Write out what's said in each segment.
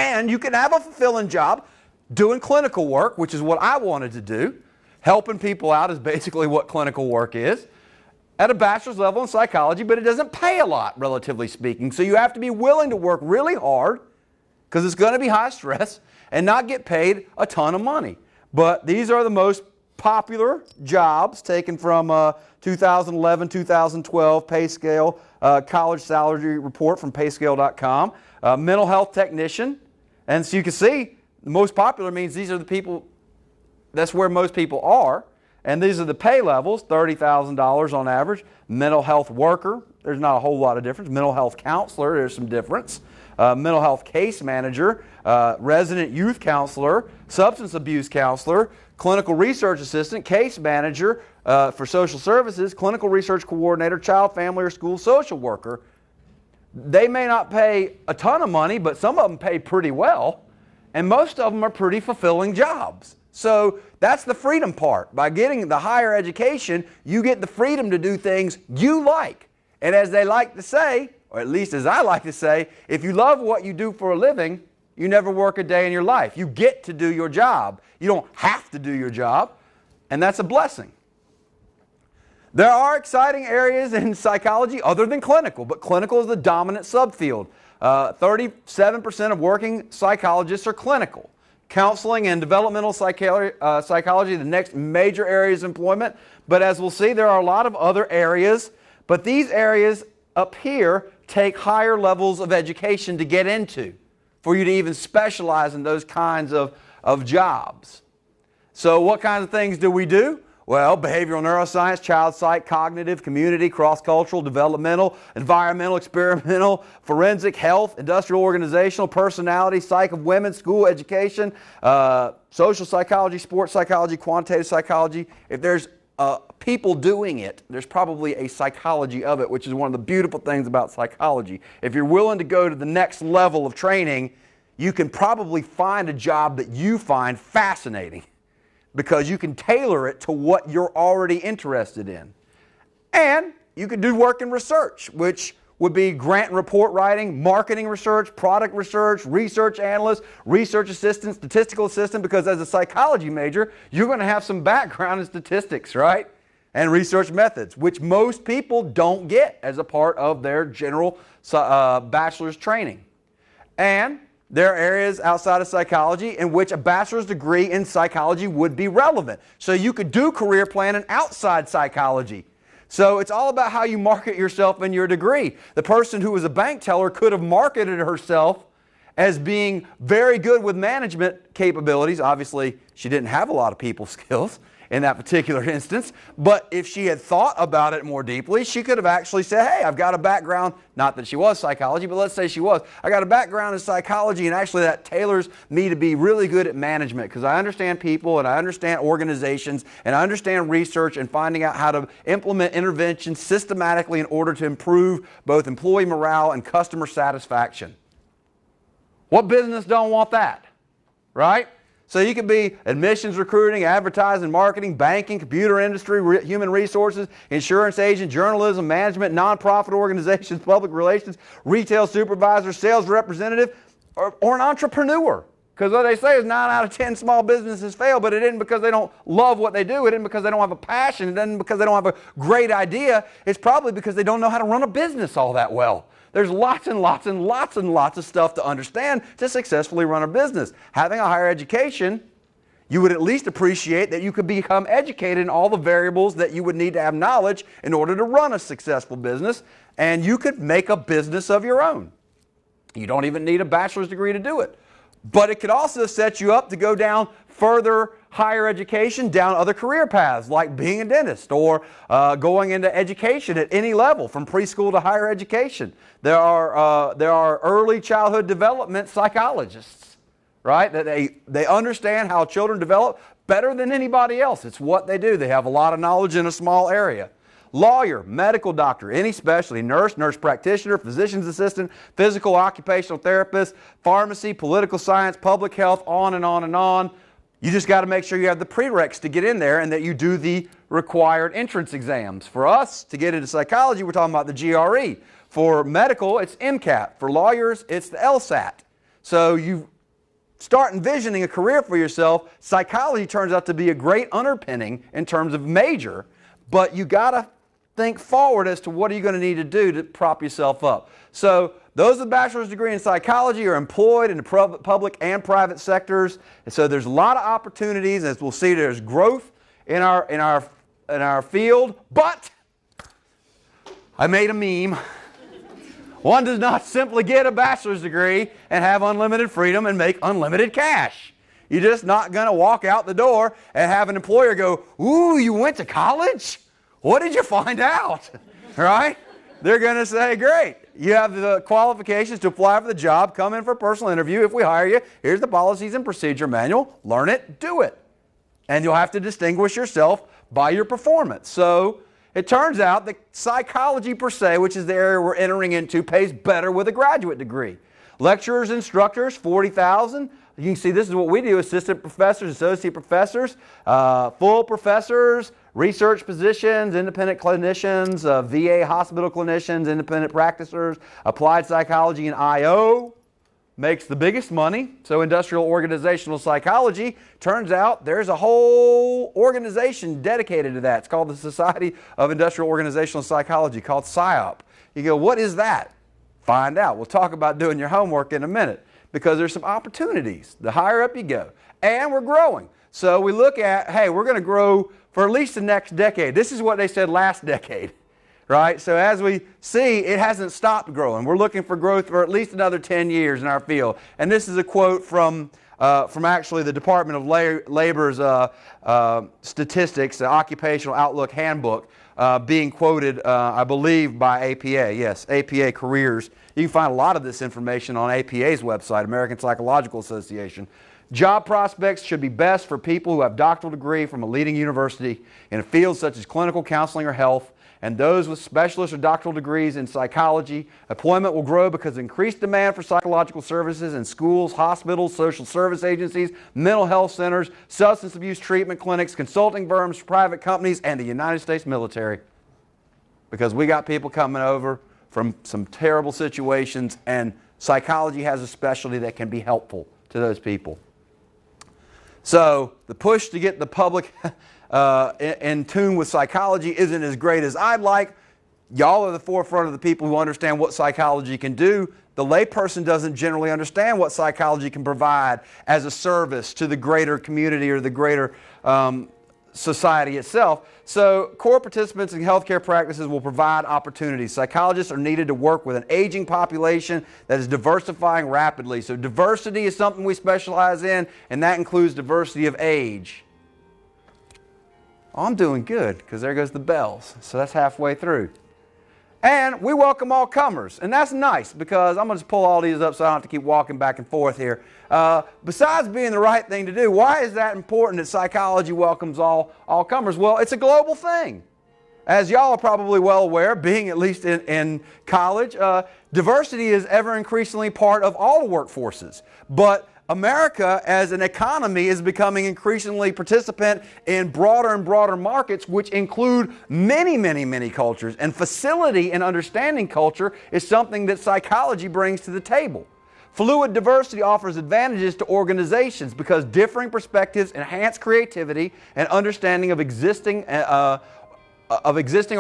And you can have a fulfilling job doing clinical work, which is what I wanted to do. Helping people out is basically what clinical work is, at a bachelor's level in psychology, but it doesn't pay a lot, relatively speaking. So you have to be willing to work really hard, because it's going to be high stress, and not get paid a ton of money. But these are the most popular jobs taken from 2011, 2012 pay scale, college salary report from payscale.com. Mental health technician. And so you can see, the most popular means these are the people, that's where most people are. And these are the pay levels, $30,000 on average. Mental health worker, there's not a whole lot of difference. Mental health counselor, there's some difference. Mental health case manager, resident youth counselor, substance abuse counselor, clinical research assistant, case manager for social services, clinical research coordinator, child, family, or school social worker. They may not pay a ton of money, but some of them pay pretty well, and most of them are pretty fulfilling jobs. So that's the freedom part. By getting the higher education, you get the freedom to do things you like. And as they like to say, or at least as I like to say, if you love what you do for a living, you never work a day in your life. You get to do your job. You don't have to do your job, and that's a blessing. There are exciting areas in psychology other than clinical, but clinical is the dominant subfield. 37% of working psychologists are clinical. Counseling and developmental psychology, the next major areas of employment. But as we'll see, there are a lot of other areas, but these areas up here take higher levels of education to get into, for you to even specialize in those kinds of jobs. So what kinds of things do we do? Well, behavioral neuroscience, child psych, cognitive, community, cross-cultural, developmental, environmental, experimental, forensic, health, industrial, organizational, personality, psych of women, school, education, social psychology, sports psychology, quantitative psychology. If there's people doing it, there's probably a psychology of it, which is one of the beautiful things about psychology. If you're willing to go to the next level of training, you can probably find a job that you find fascinating, because you can tailor it to what you're already interested in. And you can do work in research, which would be grant and report writing, marketing research, product research analyst, research assistant, statistical assistant, because as a psychology major, you're going to have some background in statistics, right? And research methods, which most people don't get as a part of their general bachelor's training. And there are areas outside of psychology in which a bachelor's degree in psychology would be relevant. So you could do career planning outside psychology. So it's all about how you market yourself in your degree. The person who was a bank teller could have marketed herself as being very good with management capabilities. Obviously, she didn't have a lot of people skills in that particular instance, but if she had thought about it more deeply, she could have actually said, hey, I've got a background, not that she was psychology, but let's say she was. I got a background in psychology, and actually that tailors me to be really good at management, because I understand people and I understand organizations and I understand research and finding out how to implement interventions systematically in order to improve both employee morale and customer satisfaction. What business don't want that, right? So you could be admissions recruiting, advertising, marketing, banking, computer industry, human resources, insurance agent, journalism, management, nonprofit organizations, public relations, retail supervisor, sales representative, or an entrepreneur. Because what they say is 9 out of 10 small businesses fail, but it isn't because they don't love what they do. It isn't because they don't have a passion. It isn't because they don't have a great idea. It's probably because they don't know how to run a business all that well. There's lots and lots and lots and lots of stuff to understand to successfully run a business. Having a higher education, you would at least appreciate that you could become educated in all the variables that you would need to have knowledge in order to run a successful business, and you could make a business of your own. You don't even need a bachelor's degree to do it. But it could also set you up to go down further higher education, down other career paths like being a dentist or going into education at any level from preschool to higher education. There are early childhood development psychologists, right? That they understand how children develop better than anybody else. It's what they do. They have a lot of knowledge in a small area. Lawyer, medical doctor, any specialty, nurse, nurse practitioner, physician's assistant, physical occupational therapist, pharmacy, political science, public health, on and on and on. You just got to make sure you have the prereqs to get in there and that you do the required entrance exams. For us, to get into psychology, we're talking about the GRE. For medical, it's MCAT. For lawyers, it's the LSAT. So you start envisioning a career for yourself. Psychology turns out to be a great underpinning in terms of major, but you got to think forward as to what are you going to need to do to prop yourself up. So those with a bachelor's degree in psychology are employed in the public and private sectors, and so there's a lot of opportunities. As we'll see, there's growth in our field. But I made a meme. One does not simply get a bachelor's degree and have unlimited freedom and make unlimited cash. You're just not going to walk out the door and have an employer go, "Ooh, you went to college? What did you find out?" Right? They're going to say, "Great. You have the qualifications to apply for the job. Come in for a personal interview. If we hire you, here's the policies and procedure manual. Learn it, do it." And you'll have to distinguish yourself by your performance. So it turns out that psychology per se, which is the area we're entering into, pays better with a graduate degree. Lecturers, instructors, $40,000. You can see this is what we do: assistant professors, associate professors, full professors, research positions, independent clinicians, VA hospital clinicians, independent practitioners. Applied psychology and IO makes the biggest money. So industrial organizational psychology, turns out there's a whole organization dedicated to that. It's called the Society of Industrial Organizational Psychology, called PSYOP. You go, what is that? Find out. We'll talk about doing your homework in a minute, because there's some opportunities the higher up you go. And we're growing. So we look at, hey, we're going to grow for at least the next decade. This is what they said last decade. Right? So as we see, it hasn't stopped growing. We're looking for growth for at least another 10 years in our field. And this is a quote from actually the Department of Labor's statistics, the Occupational Outlook Handbook, being quoted, I believe, by APA. Yes, APA Careers. You can find a lot of this information on APA's website, American Psychological Association. Job prospects should be best for people who have a doctoral degree from a leading university in a field such as clinical counseling or health, and those with specialist or doctoral degrees in psychology. Employment will grow because of increased demand for psychological services in schools, hospitals, social service agencies, mental health centers, substance abuse treatment clinics, consulting firms, private companies, and the United States military. Because we got people coming over from some terrible situations, and psychology has a specialty that can be helpful to those people. So the push to get the public in tune with psychology isn't as great as I'd like. Y'all are the forefront of the people who understand what psychology can do. The layperson doesn't generally understand what psychology can provide as a service to the greater community or the greater society itself. So core participants in healthcare practices will provide opportunities. Psychologists are needed to work with an aging population that is diversifying rapidly. So diversity is something we specialize in, and that includes diversity of age. Oh, I'm doing good, because there goes the bells. So that's halfway through. And we welcome all comers. And that's nice, because I'm going to just pull all these up so I don't have to keep walking back and forth here. Besides being the right thing to do, why is that important that psychology welcomes all comers? Well, it's a global thing. As y'all are probably well aware, being at least in college, diversity is ever increasingly part of all workforces. But America as an economy is becoming increasingly participant in broader and broader markets, which include many, many, many cultures. And facility in understanding culture is something that psychology brings to the table. Fluid diversity offers advantages to organizations because differing perspectives enhance creativity and understanding of existing or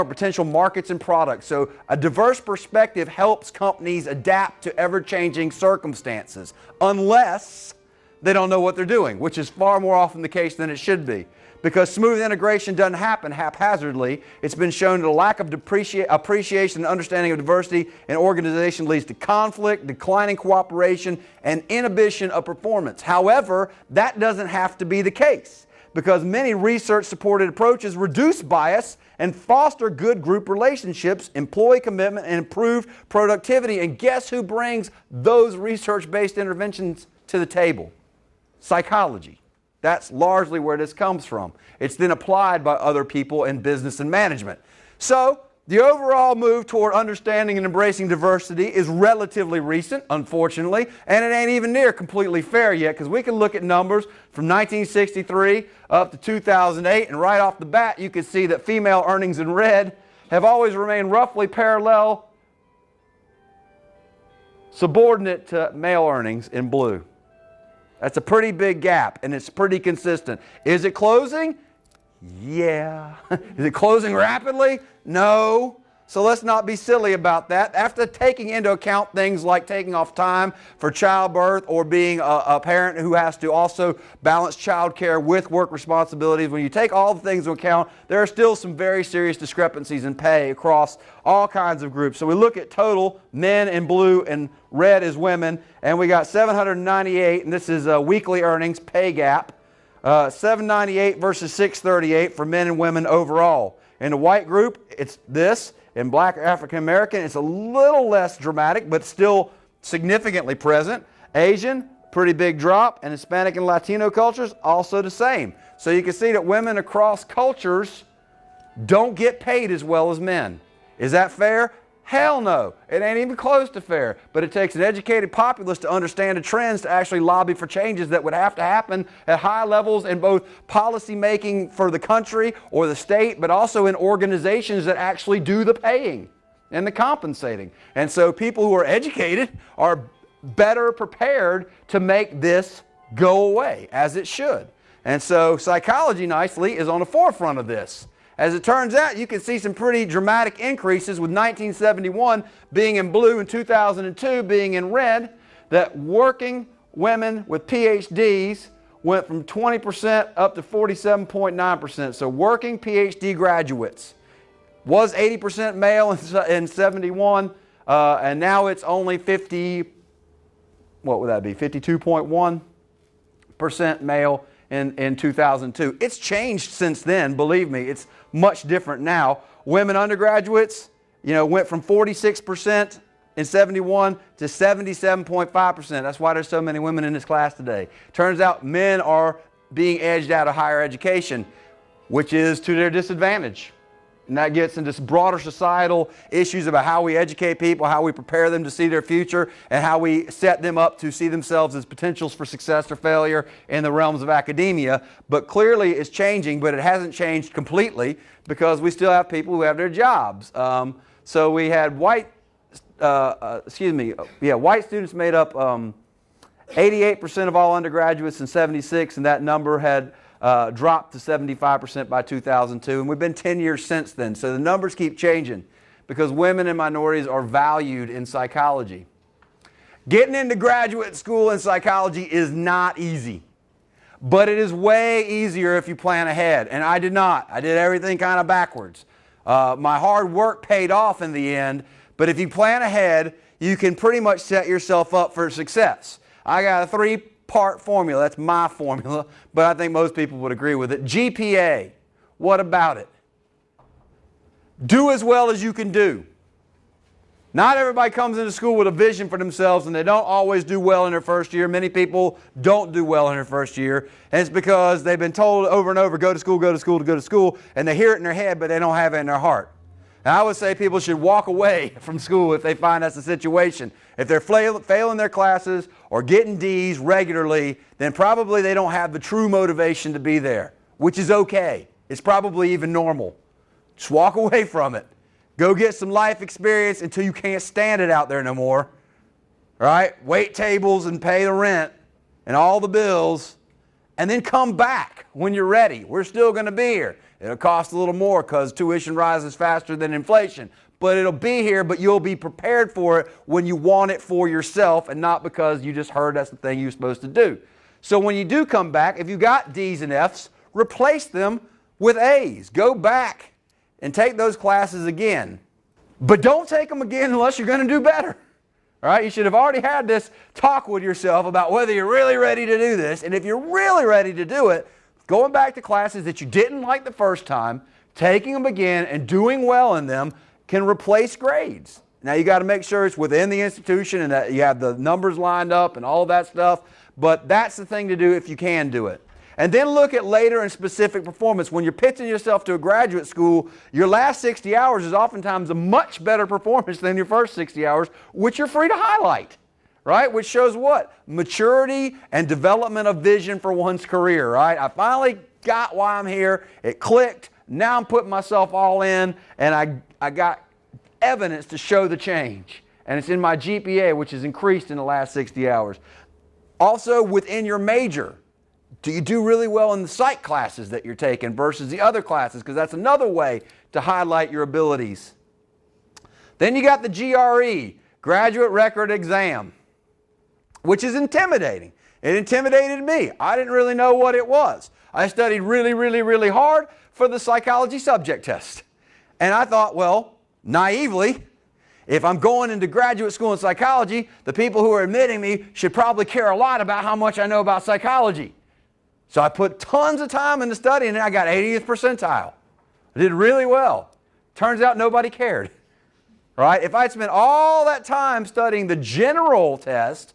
potential markets and products. So a diverse perspective helps companies adapt to ever-changing circumstances, unless they don't know what they're doing, which is far more often the case than it should be. Because smooth integration doesn't happen haphazardly. It's been shown that a lack of appreciation and understanding of diversity in organization leads to conflict, declining cooperation, and inhibition of performance. However, that doesn't have to be the case, because many research-supported approaches reduce bias and foster good group relationships, employee commitment, and improved productivity. And guess who brings those research-based interventions to the table? Psychology. That's largely where this comes from. It's then applied by other people in business and management. So the overall move toward understanding and embracing diversity is relatively recent, unfortunately, and it ain't even near completely fair yet, because we can look at numbers from 1963 up to 2008, and right off the bat you can see that female earnings in red have always remained roughly parallel subordinate to male earnings in blue. That's a pretty big gap, and it's pretty consistent. Is it closing? Yeah. Is it closing rapidly? No. So let's not be silly about that. After taking into account things like taking off time for childbirth or being a parent who has to also balance child care with work responsibilities, when you take all the things into account, there are still some very serious discrepancies in pay across all kinds of groups. So we look at total, men in blue and red is women, and we got 798, and this is weekly earnings, pay gap, 798 versus 638 for men and women overall. In the white group, it's this. In black or African American, it's a little less dramatic, but still significantly present. Asian, pretty big drop, and Hispanic and Latino cultures, also the same. So you can see that women across cultures don't get paid as well as men. Is that fair? Hell no. It ain't even close to fair. But it takes an educated populace to understand the trends to actually lobby for changes that would have to happen at high levels in both policy making for the country or the state, but also in organizations that actually do the paying and the compensating. And so people who are educated are better prepared to make this go away, as it should. And so psychology, nicely, is on the forefront of this. As it turns out, you can see some pretty dramatic increases with 1971 being in blue and 2002 being in red, that working women with PhDs went from 20% up to 47.9%. So working PhD graduates was 80% male in 71, and now it's only 52.1% male in 2002. It's changed since then, believe me. It's much different now. Women undergraduates, went from 46% in 71 to 77.5%. That's why there's so many women in this class today. Turns out men are being edged out of higher education, which is to their disadvantage. And that gets into broader societal issues about how we educate people, how we prepare them to see their future, and how we set them up to see themselves as potentials for success or failure in the realms of academia. But clearly it's changing, but it hasn't changed completely because we still have people who have their jobs. So we had white students made up 88% of all undergraduates in 76, and that number had dropped to 75% by 2002, and we've been 10 years since then. So the numbers keep changing because women and minorities are valued in psychology. Getting into graduate school in psychology is not easy, but it is way easier if you plan ahead, and I did not. I did everything kind of backwards. My hard work paid off in the end, but if you plan ahead, you can pretty much set yourself up for success. I got a three-part formula. That's my formula, but I think most people would agree with it. GPA. What about it? Do as well as you can do. Not everybody comes into school with a vision for themselves, and they don't always do well in their first year. Many people don't do well in their first year, and it's because they've been told over and over, go to school, go to school, to go to school, and they hear it in their head, but they don't have it in their heart. And I would say people should walk away from school if they find that's the situation. If they're failing their classes or getting D's regularly, then probably they don't have the true motivation to be there, which is okay. It's probably even normal. Just walk away from it. Go get some life experience until you can't stand it out there no more. All right? Wait tables and pay the rent and all the bills, and then come back when you're ready. We're still going to be here. It'll cost a little more because tuition rises faster than inflation. But it'll be here, but you'll be prepared for it when you want it for yourself and not because you just heard that's the thing you're supposed to do. So when you do come back, if you got D's and F's, replace them with A's. Go back and take those classes again. But don't take them again unless you're going to do better. All right? You should have already had this talk with yourself about whether you're really ready to do this. And if you're really ready to do it, going back to classes that you didn't like the first time, taking them again and doing well in them can replace grades. Now you got to make sure it's within the institution and that you have the numbers lined up and all of that stuff, but that's the thing to do if you can do it. And then look at later and specific performance. When you're pitching yourself to a graduate school, your last 60 hours is oftentimes a much better performance than your first 60 hours, which you're free to highlight. Right? Which shows what? Maturity and development of vision for one's career, right? I finally got why I'm here. It clicked. Now I'm putting myself all in, and I got evidence to show the change. and it's in my GPA, which has increased in the last 60 hours. Also, within your major, do you do really well in the psych classes that you're taking versus the other classes? Because that's another way to highlight your abilities. Then you got the GRE, Graduate Record Exam, which is intimidating. It intimidated me. I didn't really know what it was. I studied really, really, really hard for the psychology subject test. And I thought, well, naively, if I'm going into graduate school in psychology, the people who are admitting me should probably care a lot about how much I know about psychology. So I put tons of time into studying and I got 80th percentile. I did really well. Turns out nobody cared. Right? If I'd spent all that time studying the general test,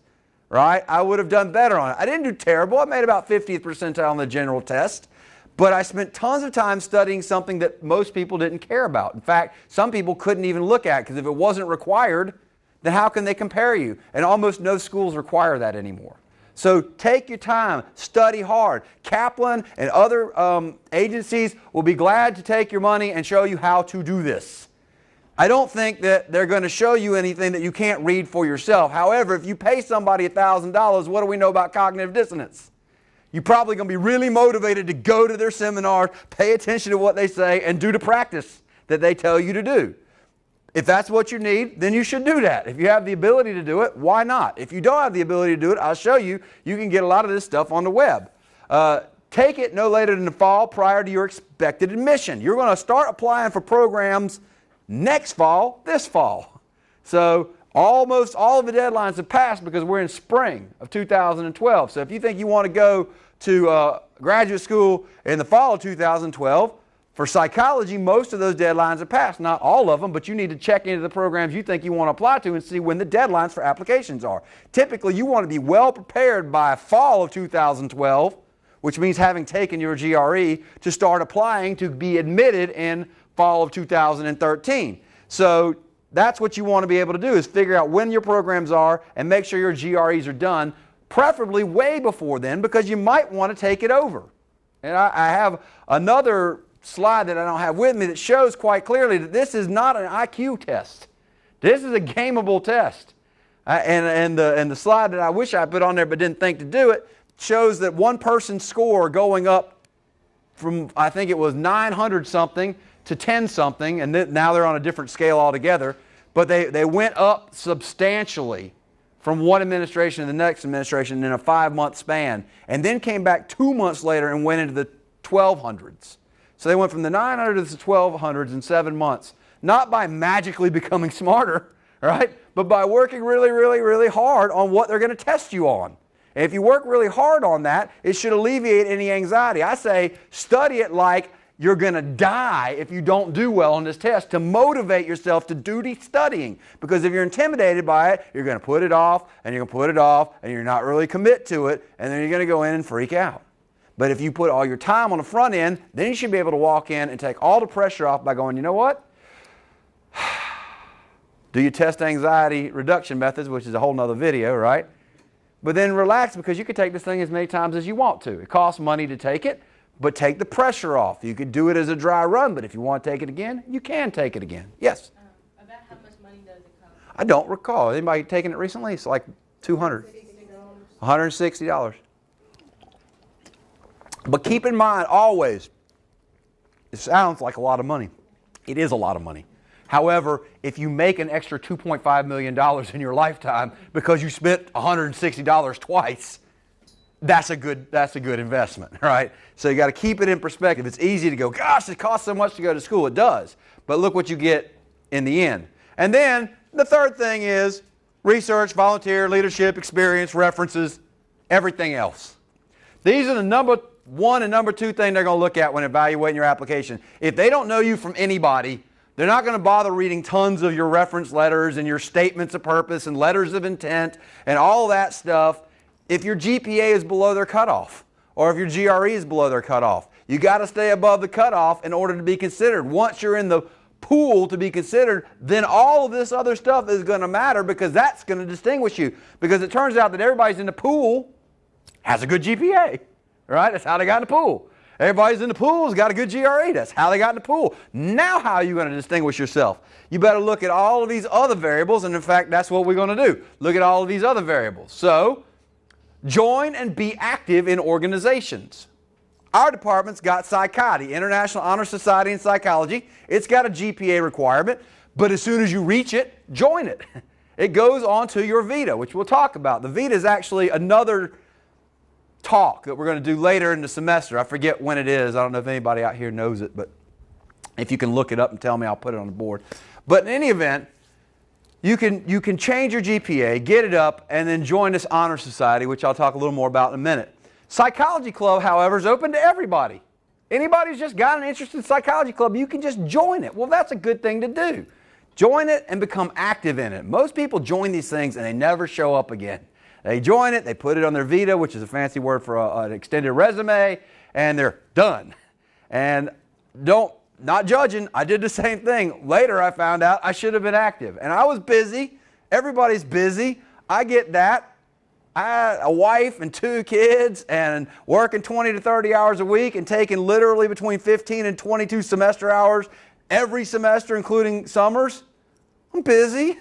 right, I would have done better on it. I didn't do terrible. I made about 50th percentile on the general test. But I spent tons of time studying something that most people didn't care about. In fact, some people couldn't even look at it because if it wasn't required, then how can they compare you? And almost no schools require that anymore. So take your time, study hard. Kaplan and other agencies will be glad to take your money and show you how to do this. I don't think that they're going to show you anything that you can't read for yourself. However, if you pay somebody $1,000, what do we know about cognitive dissonance? You're probably going to be really motivated to go to their seminars, pay attention to what they say, and do the practice that they tell you to do. If that's what you need, then you should do that. If you have the ability to do it, why not? If you don't have the ability to do it, I'll show you. You can get a lot of this stuff on the web. Take it no later than the fall prior to your expected admission. You're going to start applying for programs next fall, this fall. So almost all of the deadlines have passed because we're in spring of 2012. So if you think you want to go to graduate school in the fall of 2012, for psychology, most of those deadlines are passed. Not all of them, but you need to check into the programs you think you want to apply to and see when the deadlines for applications are. Typically, you want to be well prepared by fall of 2012, which means having taken your GRE, to start applying to be admitted in fall of 2013. So that's what you want to be able to do, is figure out when your programs are and make sure your GREs are done, preferably way before then, because you might want to take it over. And I have another slide that I don't have with me that shows quite clearly that this is not an IQ test. This is a gameable test. And the slide that I wish I put on there but didn't think to do it shows that one person's score going up from, I think it was 900 something to 10 something, and now they're on a different scale altogether, but they went up substantially from one administration to the next administration in a 5-month span, and then came back 2 months later and went into the 1200s. So they went from the 900s to the 1200s in 7 months, not by magically becoming smarter, right? But by working really, really, really hard on what they're going to test you on. And if you work really hard on that, it should alleviate any anxiety. I say study it like you're going to die if you don't do well on this test, to motivate yourself to do the studying. Because if you're intimidated by it, you're going to put it off, and you're going to put it off, and you're not really commit to it, and then you're going to go in and freak out. But if you put all your time on the front end, then you should be able to walk in and take all the pressure off by going, you know what? Do your test anxiety reduction methods, which is a whole nother video, right? But then relax, because you can take this thing as many times as you want to. It costs money to take it, but take the pressure off. You could do it as a dry run, but if you want to take it again, you can take it again. Yes? About how much money does it cost? I don't recall. Anybody taking it recently? It's like $200. $160. But keep in mind always, it sounds like a lot of money. It is a lot of money. However, if you make an extra $2.5 million in your lifetime because you spent $160 twice, that's a good investment, right? So you got to keep it in perspective. It's easy to go, gosh, it costs so much to go to school. It does. But look what you get in the end. And then the third thing is research, volunteer, leadership, experience, references, everything else. These are the number one and number two thing they're going to look at when evaluating your application. If they don't know you from anybody, they're not going to bother reading tons of your reference letters and your statements of purpose and letters of intent and all that stuff if your GPA is below their cutoff or if your GRE is below their cutoff. You got to stay above the cutoff in order to be considered. Once you're in the pool to be considered, then all of this other stuff is going to matter, because that's going to distinguish you. Because it turns out that everybody's in the pool has a good GPA, right? That's how they got in the pool. Everybody's in the pool has got a good GRE. That's how they got in the pool. Now how are you going to distinguish yourself? You better look at all of these other variables, and in fact, that's what we're going to do. Look at all of these other variables. So, join and be active in organizations. Our department's got Psychology, International Honor Society in Psychology. It's got a GPA requirement, but as soon as you reach it, join it. It goes on to your VITA, which we'll talk about. The VITA is actually another talk that we're going to do later in the semester. I forget when it is. I don't know if anybody out here knows it, but if you can look it up and tell me, I'll put it on the board. But in any event, you can change your GPA, get it up, and then join this honor society, which I'll talk a little more about in a minute. Psychology Club, however, is open to everybody. Anybody who's just got an interest in Psychology Club, you can just join it. Well, that's a good thing to do. Join it and become active in it. Most people join these things and they never show up again. They join it, they put it on their VITA, which is a fancy word for an extended resume, and they're done. And not judging, I did the same thing. Later I found out I should have been active. And I was busy. Everybody's busy. I get that. I had a wife and 2 kids and working 20 to 30 hours a week and taking literally between 15 and 22 semester hours every semester, including summers. I'm busy.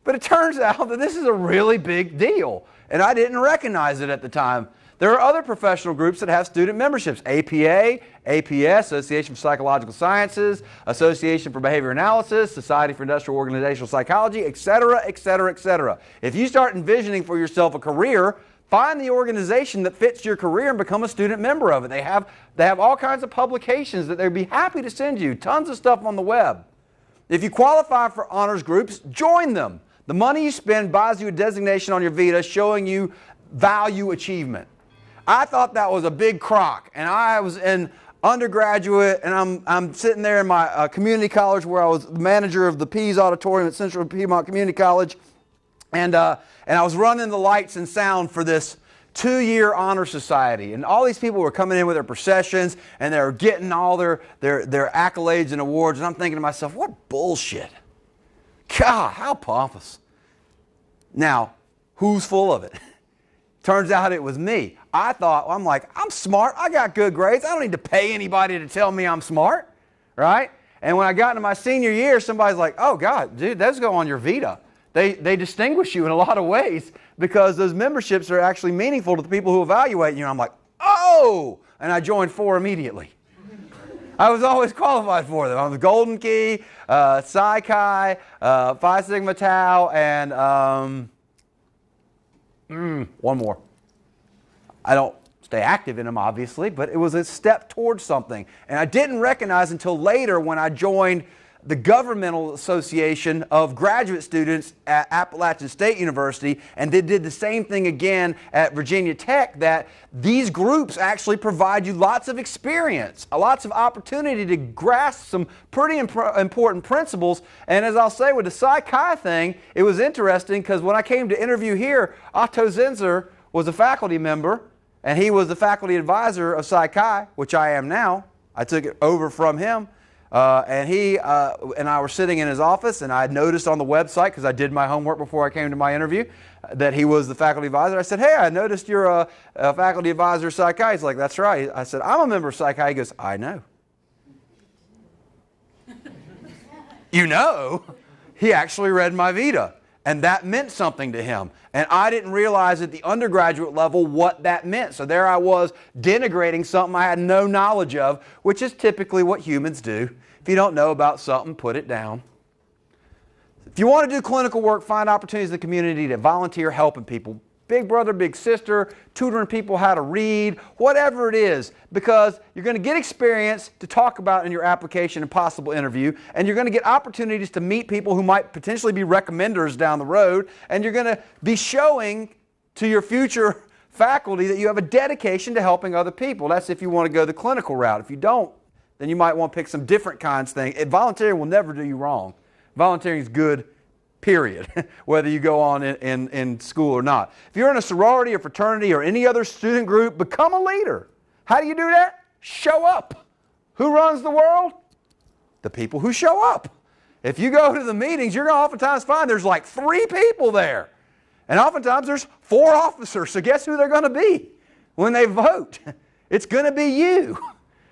But it turns out that this is a really big deal. And I didn't recognize it at the time. There are other professional groups that have student memberships. APA, APS, Association for Psychological Sciences, Association for Behavior Analysis, Society for Industrial Organizational Psychology, etc., etc., etc. If you start envisioning for yourself a career, find the organization that fits your career and become a student member of it. They have all kinds of publications that they'd be happy to send you. Tons of stuff on the web. If you qualify for honors groups, join them. The money you spend buys you a designation on your VITA showing you value achievement. I thought that was a big crock, and I was in undergraduate, and I'm sitting there in my community college where I was the manager of the Pease Auditorium at Central Piedmont Community College, and I was running the lights and sound for this 2-year honor society, and all these people were coming in with their processions, and they were getting all their accolades and awards, and I'm thinking to myself, what bullshit. God, how pompous. Now, who's full of it? Turns out it was me. I'm like, I'm smart. I got good grades. I don't need to pay anybody to tell me I'm smart, right? And when I got into my senior year, somebody's like, oh, God, dude, those go on your VITA. They distinguish you in a lot of ways because those memberships are actually meaningful to the people who evaluate you. And I'm like, oh! And I joined 4 immediately. I was always qualified for them. I was Golden Key, Psi Chi, Phi Sigma Tau, and one more. I don't stay active in them, obviously, but it was a step towards something. And I didn't recognize until later when I joined the Governmental Association of Graduate Students at Appalachian State University, and they did the same thing again at Virginia Tech, that these groups actually provide you lots of experience, lots of opportunity to grasp some pretty important principles. And as I'll say with the Psi Chi thing, it was interesting because when I came to interview here, Otto Zinzer was a faculty member, and he was the faculty advisor of Psi Chi, which I am now. I took it over from him. And he and I were sitting in his office, and I had noticed on the website, because I did my homework before I came to my interview, that he was the faculty advisor. I said, hey, I noticed you're a faculty advisor of Psi Chi. He's like, that's right. I said, I'm a member of Psi Chi. He goes, I know. You know? He actually read my VITA, and that meant something to him. And I didn't realize at the undergraduate level what that meant. So there I was denigrating something I had no knowledge of, which is typically what humans do. If you don't know about something, put it down. If you want to do clinical work, find opportunities in the community to volunteer helping people. Big brother, big sister, tutoring people how to read, whatever it is, because you're going to get experience to talk about in your application and possible interview, and you're going to get opportunities to meet people who might potentially be recommenders down the road, and you're going to be showing to your future faculty that you have a dedication to helping other people. That's if you want to go the clinical route. If you don't, then you might want to pick some different kinds of things. Volunteering will never do you wrong. Volunteering is good, period, whether you go on in school or not. If you're in a sorority or fraternity or any other student group, become a leader. How do you do that? Show up. Who runs the world? The people who show up. If you go to the meetings, you're going to oftentimes find there's like 3 people there. And oftentimes there's 4 officers, so guess who they're going to be when they vote? It's going to be you.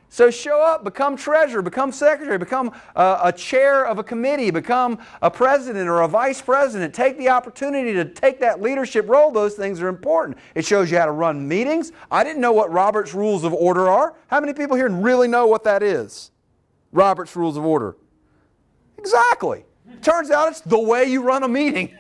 So show up, become treasurer, become secretary, become a chair of a committee, become a president or a vice president. Take the opportunity to take that leadership role. Those things are important. It shows you how to run meetings. I didn't know what Robert's Rules of Order are. How many people here really know what that is? Robert's Rules of Order. Exactly. Turns out it's the way you run a meeting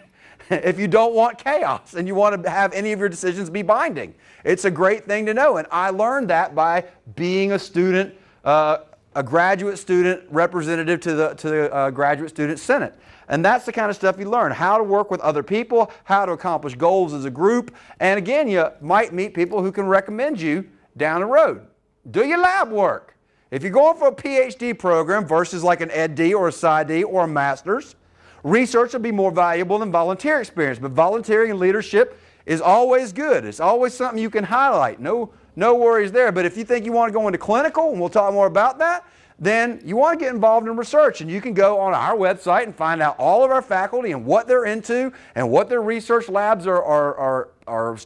if you don't want chaos and you want to have any of your decisions be binding. It's a great thing to know, and I learned that by being a student, a graduate student representative to the Graduate Student Senate. And that's the kind of stuff you learn, how to work with other people, how to accomplish goals as a group, and again, you might meet people who can recommend you down the road. Do your lab work. If you're going for a PhD program versus like an Ed.D. or a PsyD or a master's, research will be more valuable than volunteer experience, but volunteering and leadership is always good. It's always something you can highlight. No worries there. But if you think you want to go into clinical, and we'll talk more about that, then you want to get involved in research. And you can go on our website and find out all of our faculty and what they're into and what their research labs are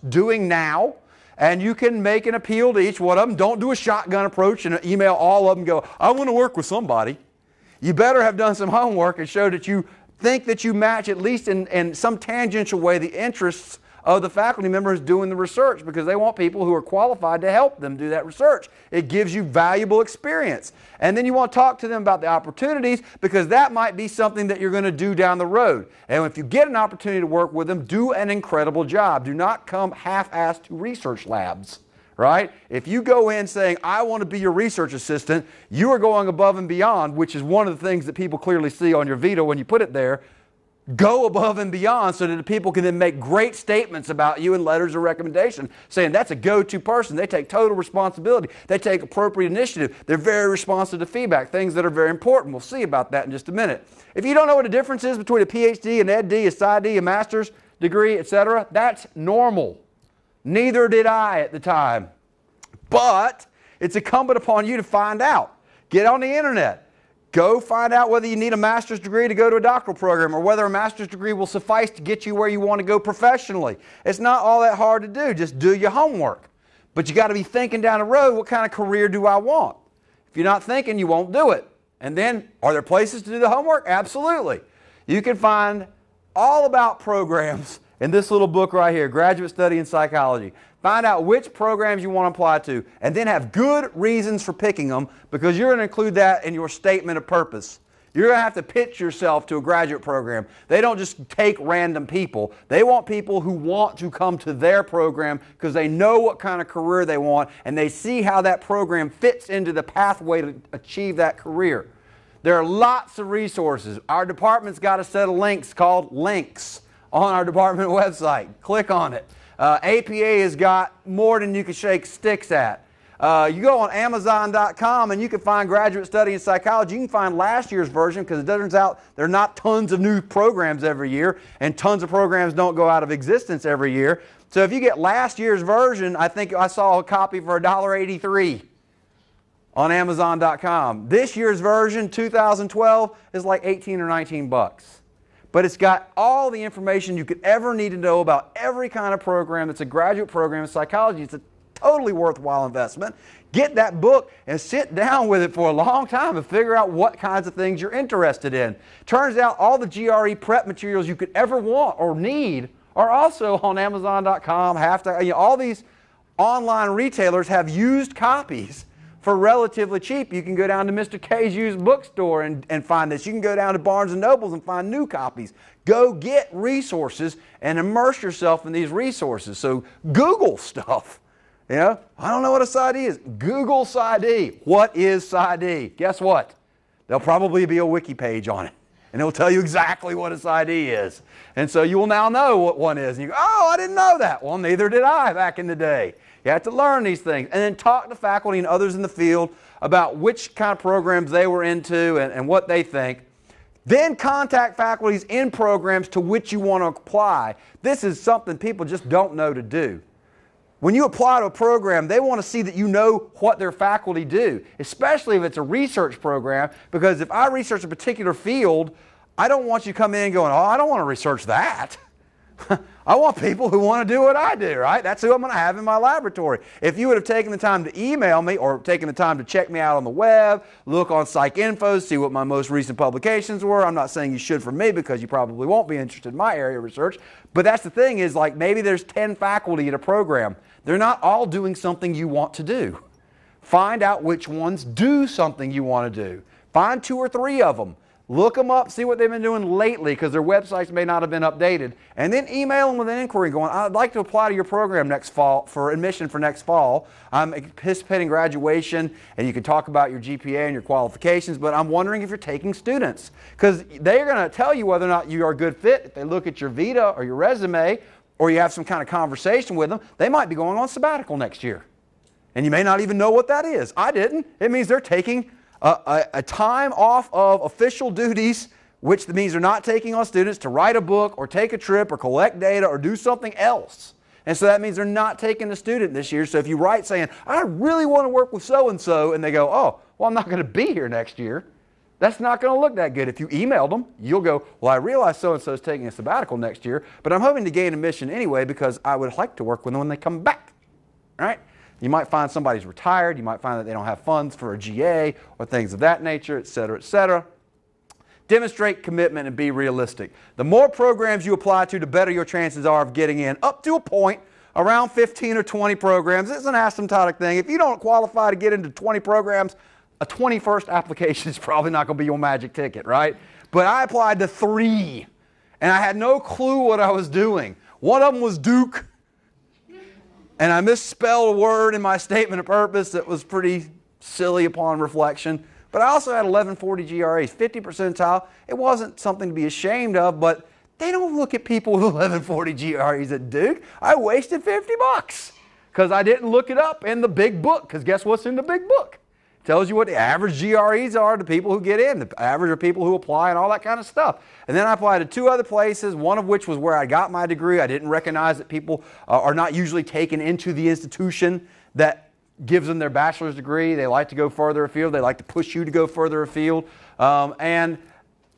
doing now. And you can make an appeal to each one of them. Don't do a shotgun approach and email all of them and go, I want to work with somebody. You better have done some homework and show that you think that you match, at least in some tangential way, the interests of the faculty members doing the research, because they want people who are qualified to help them do that research. It gives you valuable experience. And then you want to talk to them about the opportunities, because that might be something that you're going to do down the road. And if you get an opportunity to work with them, do an incredible job. Do not come half-assed to research labs. Right? If you go in saying, I want to be your research assistant, you are going above and beyond, which is one of the things that people clearly see on your veto when you put it there. Go above and beyond so that the people can then make great statements about you in letters of recommendation, saying that's a go-to person. They take total responsibility. They take appropriate initiative. They're very responsive to feedback, things that are very important. We'll see about that in just a minute. If you don't know what the difference is between a PhD, an Ed.D., a PsyD, a master's degree, etc., that's normal. Neither did I at the time. But it's incumbent upon you to find out. Get on the internet. Go find out whether you need a master's degree to go to a doctoral program, or whether a master's degree will suffice to get you where you want to go professionally. It's not all that hard to do. Just do your homework. But you got to be thinking down the road, what kind of career do I want? If you're not thinking, you won't do it. And then, are there places to do the homework? Absolutely. You can find all about programs in this little book right here, Graduate Study in Psychology. Find out which programs you want to apply to, and then have good reasons for picking them, because you're going to include that in your statement of purpose. You're going to have to pitch yourself to a graduate program. They don't just take random people. They want people who want to come to their program because they know what kind of career they want, and they see how that program fits into the pathway to achieve that career. There are lots of resources. Our department's got a set of links called Links on our department website. Click on it. APA has got more than you can shake sticks at. You go on Amazon.com and you can find Graduate Study in Psychology. You can find last year's version, because it turns out there are not tons of new programs every year, and tons of programs don't go out of existence every year. So if you get last year's version, I think I saw a copy for $1.83 on Amazon.com. This year's version, 2012, is like 18 or 19 bucks. But it's got all the information you could ever need to know about every kind of program that's a graduate program in psychology. It's a totally worthwhile investment. Get that book and sit down with it for a long time and figure out what kinds of things you're interested in. Turns out all the GRE prep materials you could ever want or need are also on Amazon.com. All these online retailers have used copies for relatively cheap. You can go down to Mr. K's used bookstore and find this. You can go down to Barnes & Nobles and find new copies. Go get resources and immerse yourself in these resources. So Google stuff. You know, I don't know what a PsyD is. Google PsyD. What is PsyD? Guess what? There'll probably be a wiki page on it, and it'll tell you exactly what a PsyD is. And so you will now know what one is. And you go, oh, I didn't know that. Well, neither did I back in the day. You have to learn these things, and then talk to faculty and others in the field about which kind of programs they were into and what they think. Then contact faculties in programs to which you want to apply. This is something people just don't know to do. When you apply to a program, they want to see that you know what their faculty do, especially if it's a research program, because if I research a particular field, I don't want you to come in going, oh, I don't want to research that. I want people who want to do what I do, right? That's who I'm going to have in my laboratory. If you would have taken the time to email me or taken the time to check me out on the web, look on PsycInfo, see what my most recent publications were. I'm not saying you should for me because you probably won't be interested in my area of research. But that's the thing is, like, maybe there's 10 faculty at a program. They're not all doing something you want to do. Find out which ones do something you want to do. Find 2 or 3 of them. Look them up, see what they've been doing lately because their websites may not have been updated. And then email them with an inquiry going, I'd like to apply to your program next fall for admission for next fall. I'm anticipating graduation, and you can talk about your GPA and your qualifications, but I'm wondering if you're taking students. Because they're going to tell you whether or not you are a good fit. If they look at your Vita or your resume, or you have some kind of conversation with them, they might be going on sabbatical next year. And you may not even know what that is. I didn't. It means they're taking a time off of official duties, which means they're not taking on students to write a book or take a trip or collect data or do something else. And so that means they're not taking a student this year. So if you write saying, I really want to work with so-and-so, and they go, oh, well, I'm not going to be here next year, that's not going to look that good. If you emailed them, you'll go, well, I realize so-and-so is taking a sabbatical next year, but I'm hoping to gain admission anyway because I would like to work with them when they come back. All right? You might find somebody's retired. You might find that they don't have funds for a GA or things of that nature, et cetera, et cetera. Demonstrate commitment and be realistic. The more programs you apply to, the better your chances are of getting in. Up to a point, around 15 or 20 programs. It's an asymptotic thing. If you don't qualify to get into 20 programs, a 21st application is probably not going to be your magic ticket, right? But I applied to 3, and I had no clue what I was doing. One of them was Duke. And I misspelled a word in my statement of purpose that was pretty silly upon reflection. But I also had 1140 GREs, 50 percentile. It wasn't something to be ashamed of, but they don't look at people with 1140 GREs at Duke. I wasted $50 because I didn't look it up in the big book, because guess what's in the big book? It tells you what the average GREs are to people who get in, the average are people who apply and all that kind of stuff. And then I applied to 2 other places, one of which was where I got my degree. I didn't recognize that people are not usually taken into the institution that gives them their bachelor's degree. They like to go further afield. They like to push you to go further afield. And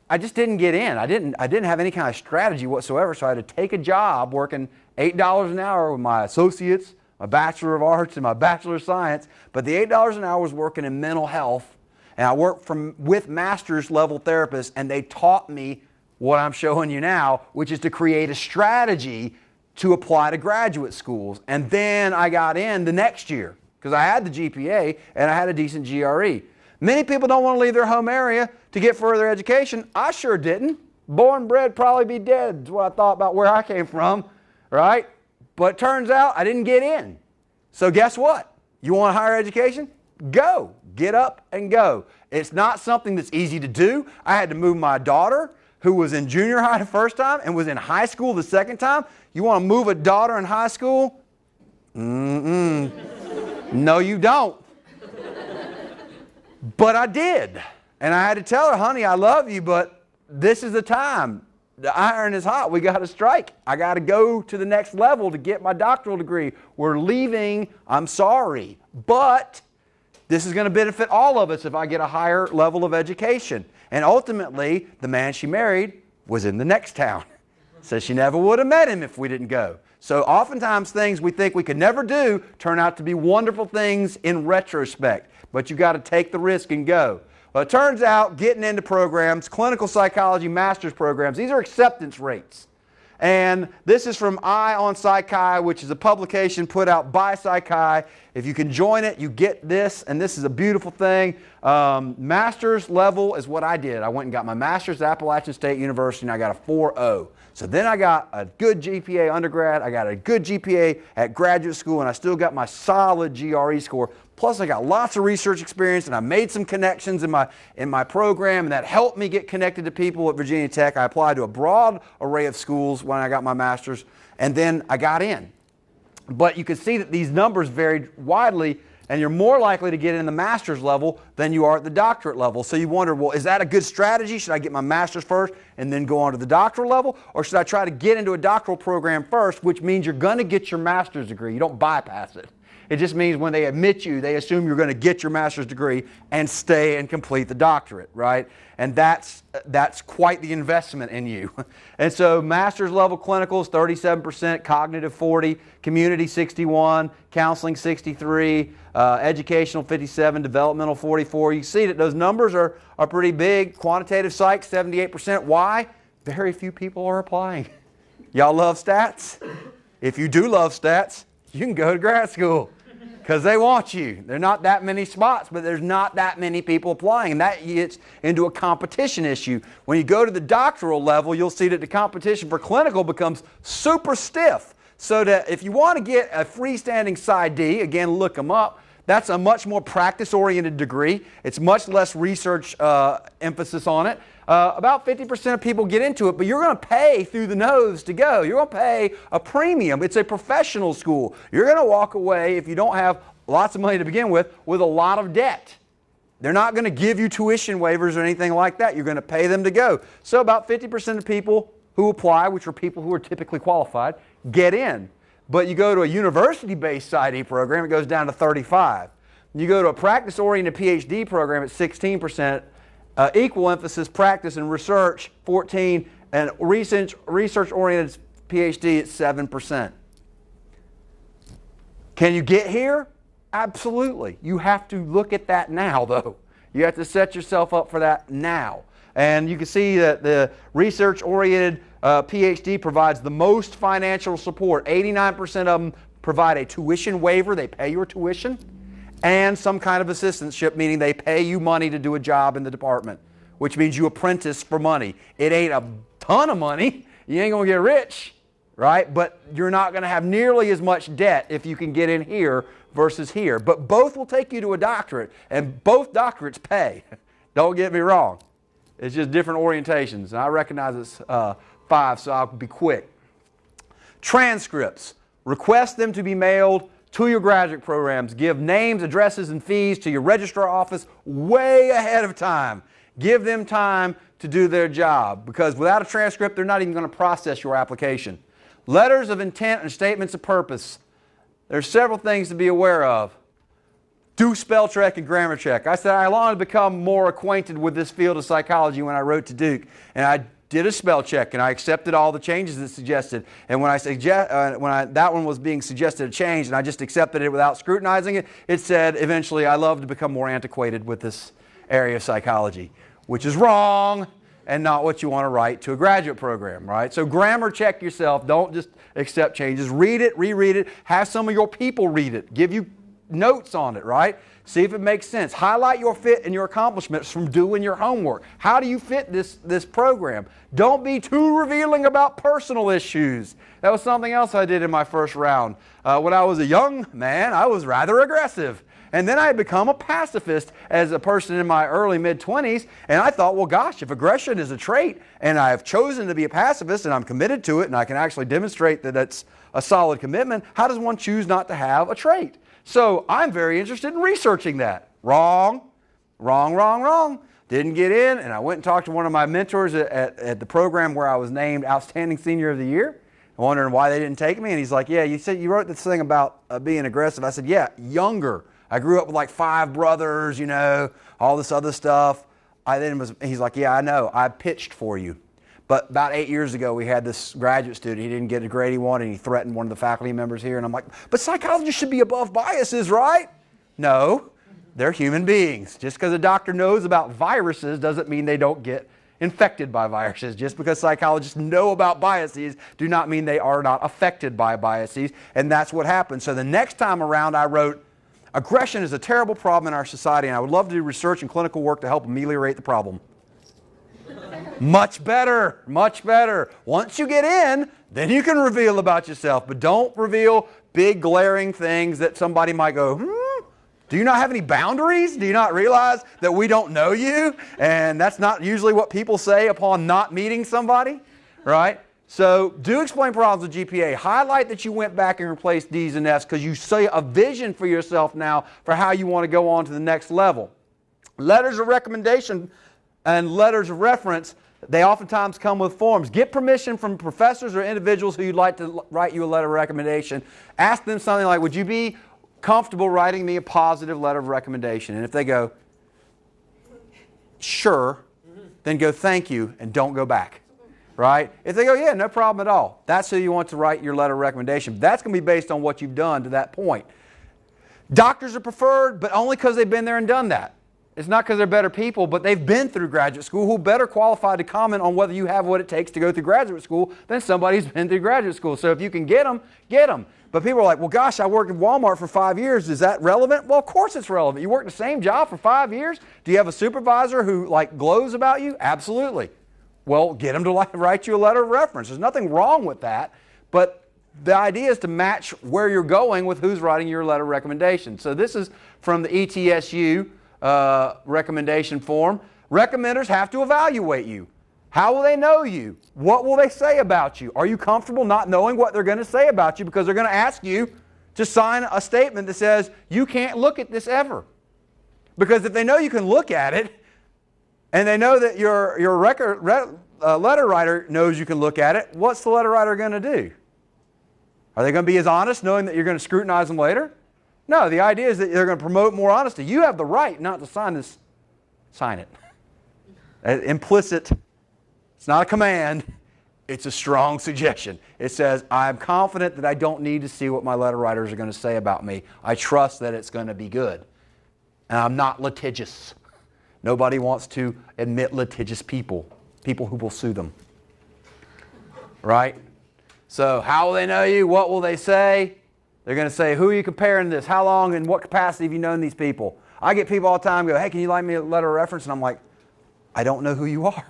I just didn't get in. I didn't have any kind of strategy whatsoever, so I had to take a job working $8 an hour with my associates, my Bachelor of Arts and my Bachelor of Science, but the $8 an hour was working in mental health, and I worked with master's level therapists, and they taught me what I'm showing you now, which is to create a strategy to apply to graduate schools. And then I got in the next year because I had the GPA and I had a decent GRE. Many people don't want to leave their home area to get further education. I sure didn't. Born, bred, probably be dead is what I thought about where I came from, right? But it turns out I didn't get in. So guess what? You want a higher education? Go. Get up and go. It's not something that's easy to do. I had to move my daughter, who was in junior high the first time and was in high school the second time. You want to move a daughter in high school? No, you don't. But I did. And I had to tell her, honey, I love you, but this is the time. The iron is hot. We got to strike. I got to go to the next level to get my doctoral degree. We're leaving. I'm sorry. But this is going to benefit all of us if I get a higher level of education. And ultimately, the man she married was in the next town. So she never would have met him if we didn't go. So oftentimes things we think we could never do turn out to be wonderful things in retrospect. But you got to take the risk and go. Well, it turns out getting into programs, clinical psychology master's programs, these are acceptance rates. And this is from Eye on Psychi, which is a publication put out by Psychi. If you can join it, you get this, and this is a beautiful thing. Master's level is what I did. I went and got my master's at Appalachian State University, and I got a 4.0. So then I got a good GPA undergrad, I got a good GPA at graduate school, and I still got my solid GRE score. Plus I got lots of research experience, and I made some connections in my program, and that helped me get connected to people at Virginia Tech. I applied to a broad array of schools when I got my master's, and then I got in. But you can see that these numbers varied widely, and you're more likely to get in the master's level than you are at the doctorate level. So you wonder, well, is that a good strategy? Should I get my master's first and then go on to the doctoral level? Or should I try to get into a doctoral program first, which means you're going to get your master's degree. You don't bypass it. It just means when they admit you, they assume you're going to get your master's degree and stay and complete the doctorate, right? And that's quite the investment in you. And so master's level clinicals, 37%, cognitive 40%, community 61%, counseling 63%, educational 57%, developmental 44%. You see that those numbers are pretty big. Quantitative psych, 78%. Why? Very few people are applying. Y'all love stats? If you do love stats, you can go to grad school because they want you. There are not that many spots, but there's not that many people applying, and that gets into a competition issue. When you go to the doctoral level, you'll see that the competition for clinical becomes super stiff. So that if you want to get a freestanding PsyD, again, look them up, that's a much more practice-oriented degree. It's much less research emphasis on it. About 50% of people get into it, but you're going to pay through the nose to go. You're going to pay a premium. It's a professional school. You're going to walk away, if you don't have lots of money to begin with a lot of debt. They're not going to give you tuition waivers or anything like that. You're going to pay them to go. So about 50% of people who apply, which are people who are typically qualified, get in. But you go to a university-based PsyD program, it goes down to 35%. You go to a practice-oriented PhD program, it's 16%. Equal emphasis practice and research, 14%, and research-oriented PhD at 7%. Can you get here? Absolutely. You have to look at that now, though. You have to set yourself up for that now. And you can see that the research-oriented PhD provides the most financial support. 89% of them provide a tuition waiver. They pay your tuition. And some kind of assistantship, meaning they pay you money to do a job in the department, which means you apprentice for money. It ain't a ton of money. You ain't going to get rich, right? But you're not going to have nearly as much debt if you can get in here versus here. But both will take you to a doctorate, and both doctorates pay. Don't get me wrong. It's just different orientations. And I recognize it's 5, so I'll be quick. Transcripts. Request them to be mailed to your graduate programs. Give names, addresses, and fees to your registrar office way ahead of time. Give them time to do their job, because without a transcript, they're not even going to process your application. Letters of intent and statements of purpose. There's several things to be aware of. Do spell check and grammar check. I said I wanted to become more acquainted with this field of psychology when I wrote to Duke, and I did a spell check, and I accepted all the changes it suggested. And when that one was being suggested a change, and I just accepted it without scrutinizing it, it said, eventually, I love to become more antiquated with this area of psychology, which is wrong and not what you want to write to a graduate program, right? So grammar check yourself. Don't just accept changes. Read it, reread it. Have some of your people read it. Give you notes on it, right? See if it makes sense. Highlight your fit and your accomplishments from doing your homework. How do you fit this program? Don't be too revealing about personal issues. That was something else I did in my first round. When I was a young man, I was rather aggressive. And then I had become a pacifist as a person in my early mid-20s. And I thought, well, gosh, if aggression is a trait and I have chosen to be a pacifist and I'm committed to it and I can actually demonstrate that it's a solid commitment, how does one choose not to have a trait? So I'm very interested in researching that. Wrong, wrong, wrong, wrong. Didn't get in, and I went and talked to one of my mentors at the program where I was named Outstanding Senior of the Year, wondering why they didn't take me. And he's like, yeah, you said you wrote this thing about being aggressive. I said, yeah, younger. I grew up with like 5 brothers, you know, all this other stuff. He's like, yeah, I know. I pitched for you. But about 8 years ago, we had this graduate student. He didn't get the grade he wanted, and he threatened one of the faculty members here. And I'm like, but psychologists should be above biases, right? No, they're human beings. Just because a doctor knows about viruses doesn't mean they don't get infected by viruses. Just because psychologists know about biases do not mean they are not affected by biases. And that's what happened. So the next time around, I wrote, aggression is a terrible problem in our society, and I would love to do research and clinical work to help ameliorate the problem. Much better, much better. Once you get in, then you can reveal about yourself, but don't reveal big glaring things that somebody might go, do you not have any boundaries? Do you not realize that we don't know you? And that's not usually what people say upon not meeting somebody, right? So do explain problems with GPA. Highlight that you went back and replaced D's and F's because you see a vision for yourself now for how you want to go on to the next level. Letters of recommendation and letters of reference, they oftentimes come with forms. Get permission from professors or individuals who you'd like to write you a letter of recommendation. Ask them something like, would you be comfortable writing me a positive letter of recommendation? And if they go, sure, then go thank you and don't go back. Right? If they go, yeah, no problem at all, that's who you want to write your letter of recommendation. That's going to be based on what you've done to that point. Doctors are preferred, but only because they've been there and done that. It's not because they're better people, but they've been through graduate school who are better qualified to comment on whether you have what it takes to go through graduate school than somebody who's been through graduate school. So if you can get them, get them. But people are like, well, gosh, I worked at Walmart for 5 years. Is that relevant? Well, of course it's relevant. You worked the same job for 5 years? Do you have a supervisor who glows about you? Absolutely. Well, get them to write you a letter of reference. There's nothing wrong with that, but the idea is to match where you're going with who's writing your letter of recommendation. So this is from the ETSU recommendation form. Recommenders have to evaluate you. How will they know you? What will they say about you? Are you comfortable not knowing what they're going to say about you because they're going to ask you to sign a statement that says you can't look at this ever? Because if they know you can look at it, and they know that your letter writer knows you can look at it, what's the letter writer going to do? Are they going to be as honest knowing that you're going to scrutinize them later? No, the idea is that they're going to promote more honesty. You have the right not to sign this. Sign it. Implicit. It's not a command. It's a strong suggestion. It says, I'm confident that I don't need to see what my letter writers are going to say about me. I trust that it's going to be good. And I'm not litigious. Nobody wants to admit litigious people who will sue them. Right? So how will they know you? What will they say? They're going to say, who are you comparing this? How long and what capacity have you known these people? I get people all the time go, hey, can you write me a letter of reference? And I'm like, I don't know who you are.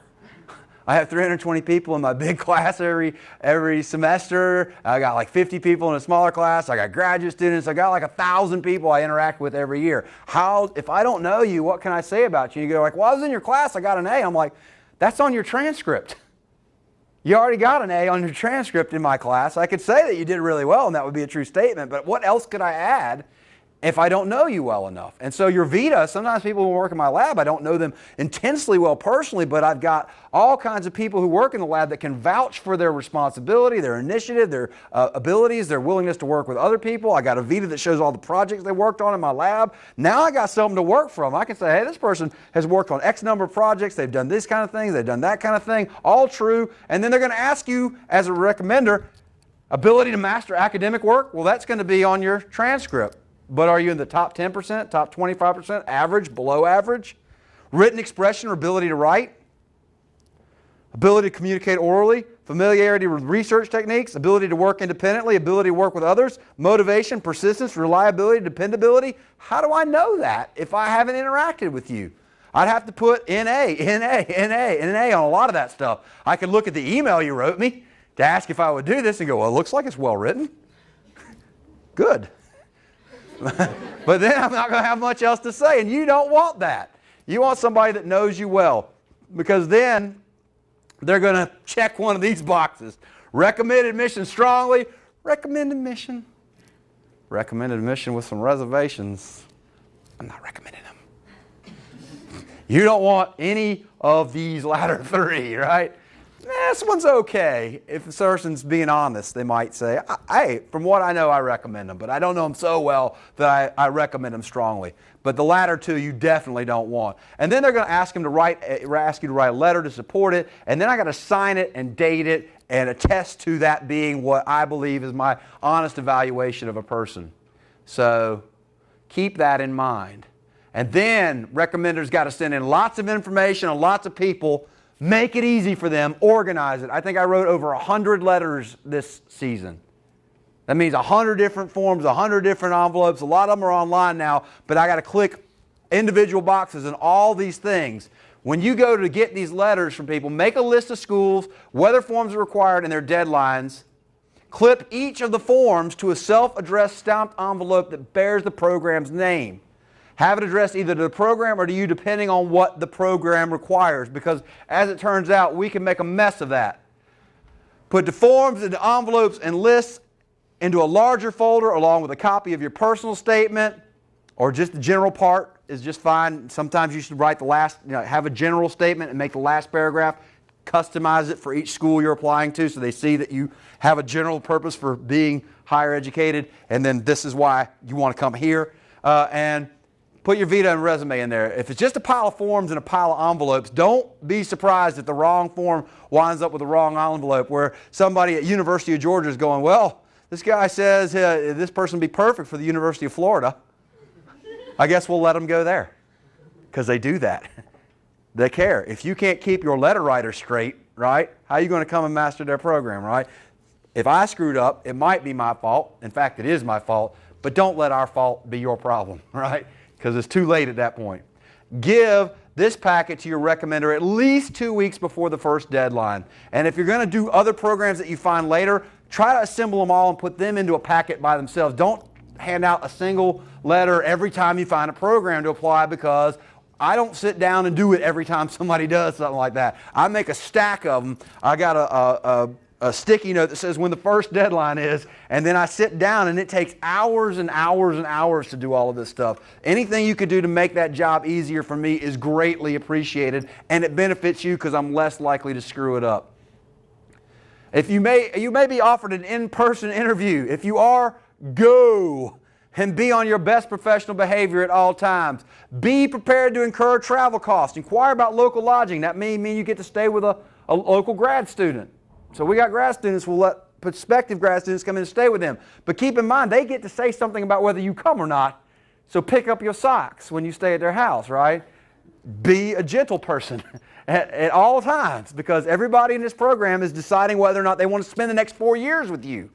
I have 320 people in my big class every semester. I got like 50 people in a smaller class. I got graduate students. I got like 1,000 people I interact with every year. If I don't know you, what can I say about you? You go like, well, I was in your class. I got an A. I'm like, that's on your transcript. You already got an A on your transcript in my class. I could say that you did really well, and that would be a true statement. But what else could I add if I don't know you well enough? And so your Vita, sometimes people who work in my lab, I don't know them intensely well personally, but I've got all kinds of people who work in the lab that can vouch for their responsibility, their initiative, their abilities, their willingness to work with other people. I got a Vita that shows all the projects they worked on in my lab. Now I got something to work from. I can say, hey, this person has worked on X number of projects. They've done this kind of thing. They've done that kind of thing. All true. And then they're going to ask you as a recommender, ability to master academic work? Well, that's going to be on your transcript. But are you in the top 10%, top 25%, average, below average? Written expression or ability to write? Ability to communicate orally? Familiarity with research techniques? Ability to work independently? Ability to work with others? Motivation, persistence, reliability, dependability? How do I know that if I haven't interacted with you? I'd have to put NA on a lot of that stuff. I could look at the email you wrote me to ask if I would do this and go, well, it looks like it's well written. Good. But then I'm not going to have much else to say, and you don't want that. You want somebody that knows you well, because then they're going to check one of these boxes. Recommend admission strongly. Recommend admission. Recommend admission with some reservations. I'm not recommending them. You don't want any of these latter three, right? This one's okay. If the person's being honest, they might say, hey, from what I know, I recommend them, but I don't know them so well that I recommend them strongly. But the latter two you definitely don't want. And then they're going to ask you to write a letter to support it, and then I got to sign it and date it and attest to that being what I believe is my honest evaluation of a person. So keep that in mind. And then recommenders got to send in lots of information on lots of people. Make it easy for them. Organize it. I think I wrote over 100 letters this season. That means 100 different forms, 100 different envelopes. A lot of them are online now, but I got to click individual boxes and all these things. When you go to get these letters from people, make a list of schools, whether forms are required, and their deadlines. Clip each of the forms to a self-addressed stamped envelope that bears the program's name. Have it addressed either to the program or to you, depending on what the program requires, because as it turns out, we can make a mess of that. Put the forms into envelopes and lists into a larger folder along with a copy of your personal statement, or just the general part is just fine. Sometimes you should write the last, have a general statement and make the last paragraph, customize it for each school you're applying to so they see that you have a general purpose for being higher educated, and then this is why you want to come here. And put your vita and resume in there. If it's just a pile of forms and a pile of envelopes, don't be surprised if the wrong form winds up with the wrong envelope, where somebody at University of Georgia is going, well, this guy says this person would be perfect for the University of Florida. I guess we'll let them go there, because they do that. They care. If you can't keep your letter writer straight, right, how are you going to come and master their program, right? If I screwed up, it might be my fault. In fact, it is my fault. But don't let our fault be your problem, right? Because it's too late at that point. Give this packet to your recommender at least 2 weeks before the first deadline. And if you're going to do other programs that you find later, try to assemble them all and put them into a packet by themselves. Don't hand out a single letter every time you find a program to apply, because I don't sit down and do it every time somebody does something like that. I make a stack of them. I got a sticky note that says when the first deadline is, and then I sit down, and it takes hours and hours and hours to do all of this stuff. Anything you could do to make that job easier for me is greatly appreciated, and it benefits you because I'm less likely to screw it up. If you may be offered an in-person interview. If you are, go and be on your best professional behavior at all times. Be prepared to incur travel costs. Inquire about local lodging. That may mean you get to stay with a local grad student. So we got grad students, we'll let prospective grad students come in and stay with them. But keep in mind, they get to say something about whether you come or not. So pick up your socks when you stay at their house, right? Be a gentle person at all times, because everybody in this program is deciding whether or not they want to spend the next 4 years with you,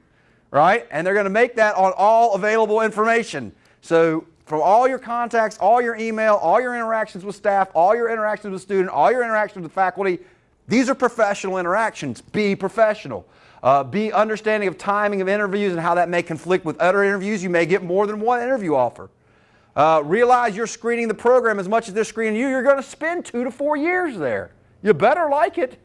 right? And they're going to make that on all available information. So from all your contacts, all your email, all your interactions with staff, all your interactions with students, all your interactions with faculty, these are professional interactions. Be professional. Be understanding of timing of interviews and how that may conflict with other interviews. You may get more than one interview offer. Realize you're screening the program as much as they're screening you. You're going to spend 2 to 4 years there. You better like it.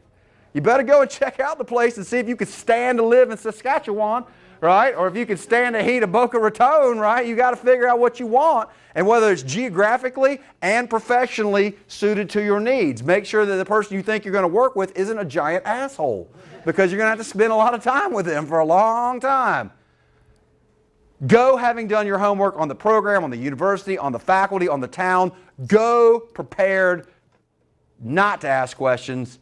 You better go and check out the place and see if you could stand to live in Saskatchewan, right? Or if you could stand the heat of Boca Raton, right? You got to figure out what you want, and whether it's geographically and professionally suited to your needs. Make sure that the person you think you're going to work with isn't a giant asshole, because you're going to have to spend a lot of time with them for a long time. Go having done your homework on the program, on the university, on the faculty, on the town. Go prepared not to ask questions,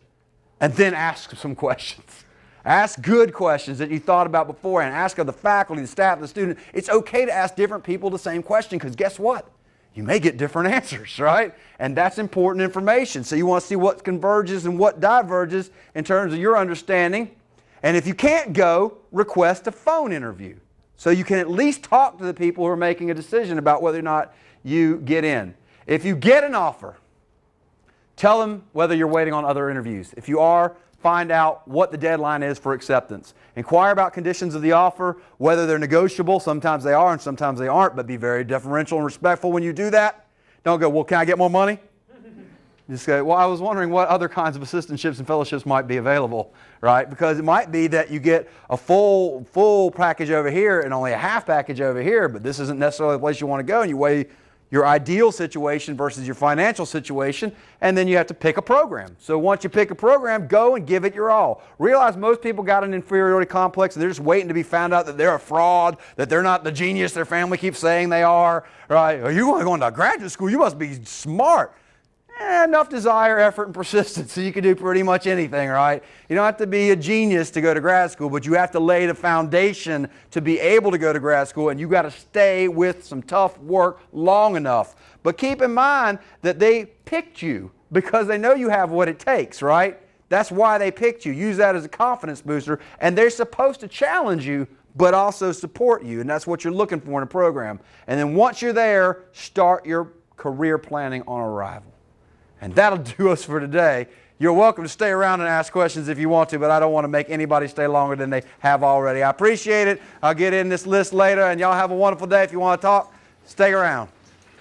and then ask some questions. Ask good questions that you thought about before, and ask of the faculty, the staff, the student. It's okay to ask different people the same question, because guess what? You may get different answers, right? And that's important information. So you want to see what converges and what diverges in terms of your understanding. And if you can't go, request a phone interview, so you can at least talk to the people who are making a decision about whether or not you get in. If you get an offer, tell them whether you're waiting on other interviews. If you are, find out what the deadline is for acceptance. Inquire about conditions of the offer, whether they're negotiable. Sometimes they are and sometimes they aren't, but be very deferential and respectful when you do that. Don't go, well, can I get more money? Just say, well, I was wondering what other kinds of assistantships and fellowships might be available, right? Because it might be that you get a full package over here and only a half package over here, but this isn't necessarily the place you want to go, and you weigh your ideal situation versus your financial situation, and then you have to pick a program. So once you pick a program, go and give it your all. Realize most people got an inferiority complex, and they're just waiting to be found out that they're a fraud, that they're not the genius their family keeps saying they are, right? Are you going to graduate school? You must be smart. Enough desire, effort, and persistence, so you can do pretty much anything, right? You don't have to be a genius to go to grad school, but you have to lay the foundation to be able to go to grad school, and you got to stay with some tough work long enough. But keep in mind that they picked you because they know you have what it takes, right? That's why they picked you. Use that as a confidence booster, and they're supposed to challenge you, but also support you, and that's what you're looking for in a program. And then once you're there, start your career planning on arrival. And that'll do us for today. You're welcome to stay around and ask questions if you want to, but I don't want to make anybody stay longer than they have already. I appreciate it. I'll get in this list later, and y'all have a wonderful day. If you want to talk, stay around.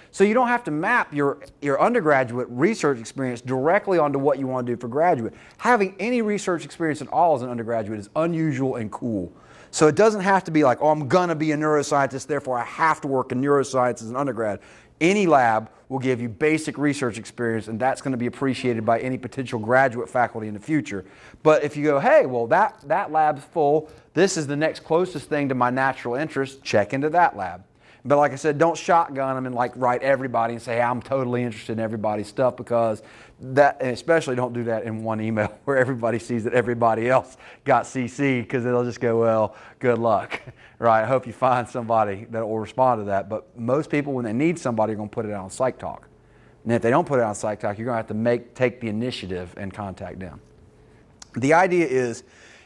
So you don't have to map your undergraduate research experience directly onto what you want to do for graduate. Having any research experience at all as an undergraduate is unusual and cool. So it doesn't have to be like, oh, I'm going to be a neuroscientist, therefore I have to work in neuroscience as an undergrad. Any lab will give you basic research experience, and that's going to be appreciated by any potential graduate faculty in the future. But if you go, hey, well, that lab's full, this is the next closest thing to my natural interest, check into that lab. But like I said, don't shotgun them and like write everybody and say, hey, I'm totally interested in everybody's stuff, because that, and especially don't do that in one email where everybody sees that everybody else got CC'd, because they'll just go, well, good luck, right? I hope you find somebody that will respond to that. But most people, when they need somebody, are going to put it out on Psych Talk. And if they don't put it out on Psych Talk, you're going to have to take the initiative and contact them. The idea is,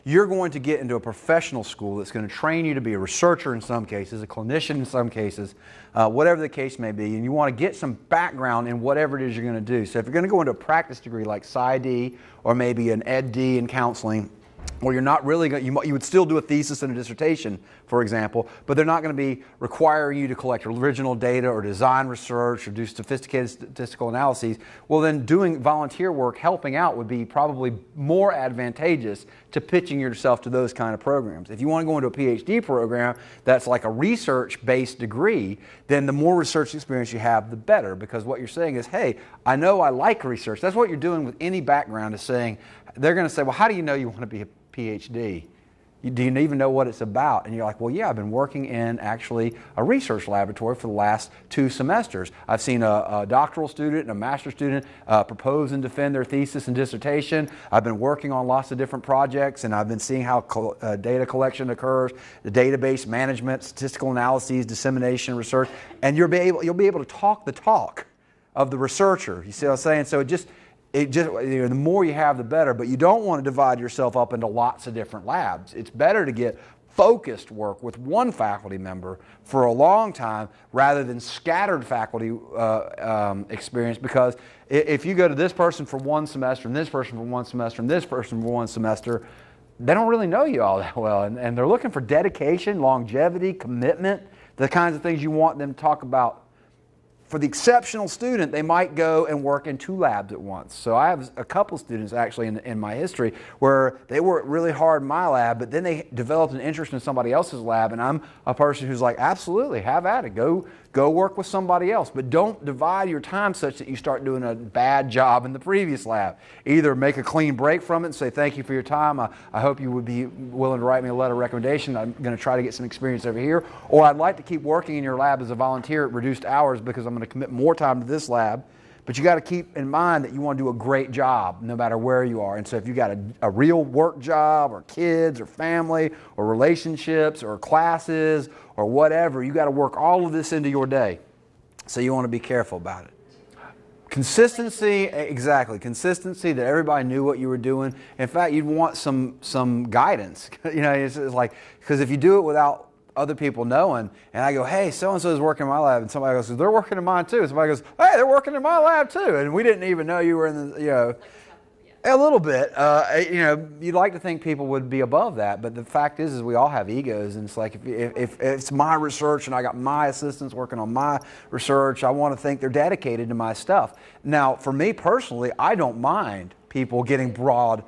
you're going to get into a professional school that's going to train you to be a researcher in some cases, a clinician in some cases, whatever the case may be, and you want to get some background in whatever it is you're going to do. So if you're going to go into a practice degree like PsyD or maybe an Ed.D. in counseling, well, you're not really going to, you would still do a thesis and a dissertation, for example, but they're not going to be requiring you to collect original data or design research or do sophisticated statistical analyses. Well, then doing volunteer work, helping out, would be probably more advantageous to pitching yourself to those kind of programs. If you want to go into a PhD program that's like a research-based degree, then the more research experience you have, the better, because what you're saying is, hey, I know I like research. That's what you're doing with any background, is saying, they're going to say, well, how do you know you want to be a PhD? Do you even know what it's about? And you're like, well, yeah, I've been working in actually a research laboratory for the last 2 semesters. I've seen a doctoral student and a master's student propose and defend their thesis and dissertation. I've been working on lots of different projects, and I've been seeing how data collection occurs, the database management, statistical analyses, dissemination, research, and you'll be able to talk the talk of the researcher. You see what I'm saying? So the more you have, the better, but you don't want to divide yourself up into lots of different labs. It's better to get focused work with one faculty member for a long time rather than scattered faculty experience, because if you go to this person for 1 semester and this person for 1 semester and this person for 1 semester, they don't really know you all that well, and they're looking for dedication, longevity, commitment, the kinds of things you want them to talk about. For the exceptional student, they might go and work in 2 labs at once. So I have a couple students actually in my history where they worked really hard in my lab, but then they developed an interest in somebody else's lab, and I'm a person who's like, absolutely, have at it. Go work with somebody else, but don't divide your time such that you start doing a bad job in the previous lab. Either make a clean break from it and say, thank you for your time. I hope you would be willing to write me a letter of recommendation. I'm going to try to get some experience over here. Or I'd like to keep working in your lab as a volunteer at reduced hours because I'm going to commit more time to this lab. But you got to keep in mind that you want to do a great job no matter where you are. And so if you got a real work job or kids or family or relationships or classes or whatever, you got to work all of this into your day. So you want to be careful about it. Consistency, exactly. Consistency, that everybody knew what you were doing. In fact, you'd want some guidance. It's like, because if you do it without other people knowing, and I go, hey, so-and-so is working in my lab, and somebody goes, they're working in mine too. And somebody goes, hey, they're working in my lab too. And we didn't even know you were in the, a little bit. You'd like to think people would be above that, but the fact is we all have egos, and it's like if it's my research and I got my assistants working on my research, I want to think they're dedicated to my stuff. Now, for me personally, I don't mind people getting broad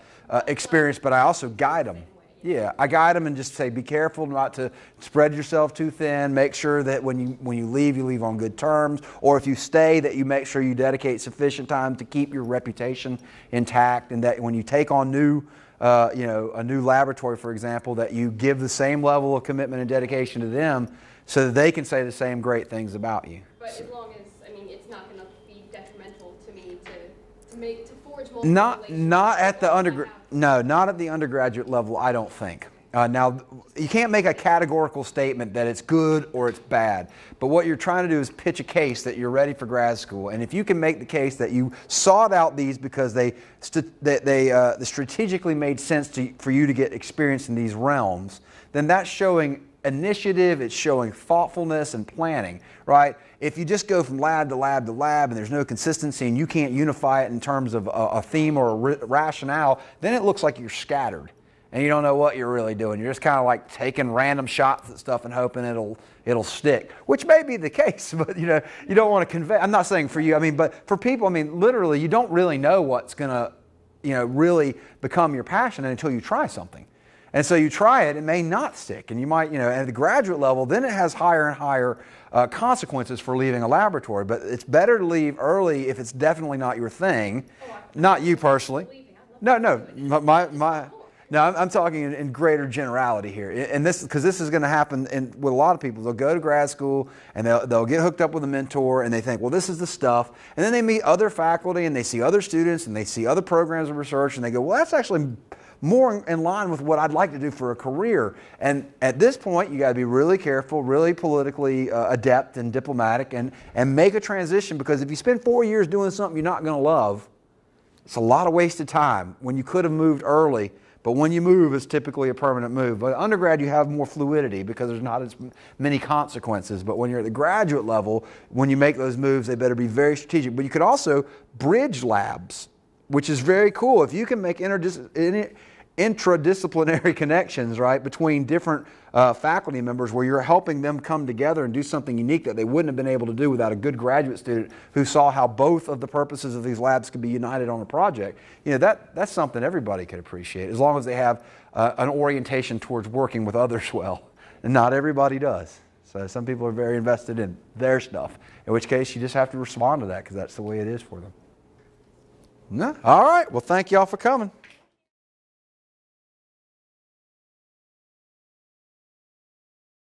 experience, but I also guide them. Yeah, I guide them and just say, be careful not to spread yourself too thin. Make sure that when you leave on good terms. Or if you stay, that you make sure you dedicate sufficient time to keep your reputation intact. And that when you take on a new laboratory, for example, that you give the same level of commitment and dedication to them so that they can say the same great things about you. But as long as, it's not going to be detrimental to me to forge multiple Not at the not at the undergraduate level, I don't think. Now, you can't make a categorical statement that it's good or it's bad, but what you're trying to do is pitch a case that you're ready for grad school. And if you can make the case that you sought out these because they strategically made sense for you to get experience in these realms, then that's showing initiative, it's showing thoughtfulness and planning, right? If you just go from lab to lab to lab and there's no consistency and you can't unify it in terms of a theme or a rationale, then it looks like you're scattered and you don't know what you're really doing. You're just kind of like taking random shots at stuff and hoping it'll stick, which may be the case, but you don't want to convey. I'm not saying for you, but for people, literally, you don't really know what's going to, really become your passion until you try something. And so you try it, it may not stick. And you might, at the graduate level, then it has higher and higher consequences for leaving a laboratory. But it's better to leave early if it's definitely not your thing. Not you personally. No, I'm talking in greater generality here. And because this is going to happen with a lot of people. They'll go to grad school and they'll get hooked up with a mentor and they think, well, this is the stuff. And then they meet other faculty and they see other students and they see other programs of research and they go, well, that's actually more in line with what I'd like to do for a career. And at this point, you got to be really careful, really politically adept and diplomatic and make a transition, because if you spend 4 years doing something you're not going to love, it's a lot of wasted time when you could have moved early. But when you move, it's typically a permanent move. But undergrad, you have more fluidity because there's not as many consequences. But when you're at the graduate level, when you make those moves, they better be very strategic. But you could also bridge labs, which is very cool. If you can make intradisciplinary connections, right, between different faculty members where you're helping them come together and do something unique that they wouldn't have been able to do without a good graduate student who saw how both of the purposes of these labs could be united on a project, that's something everybody could appreciate, as long as they have an orientation towards working with others well. And not everybody does. So some people are very invested in their stuff, in which case you just have to respond to that because that's the way it is for them. No? All right. Well, thank y'all for coming.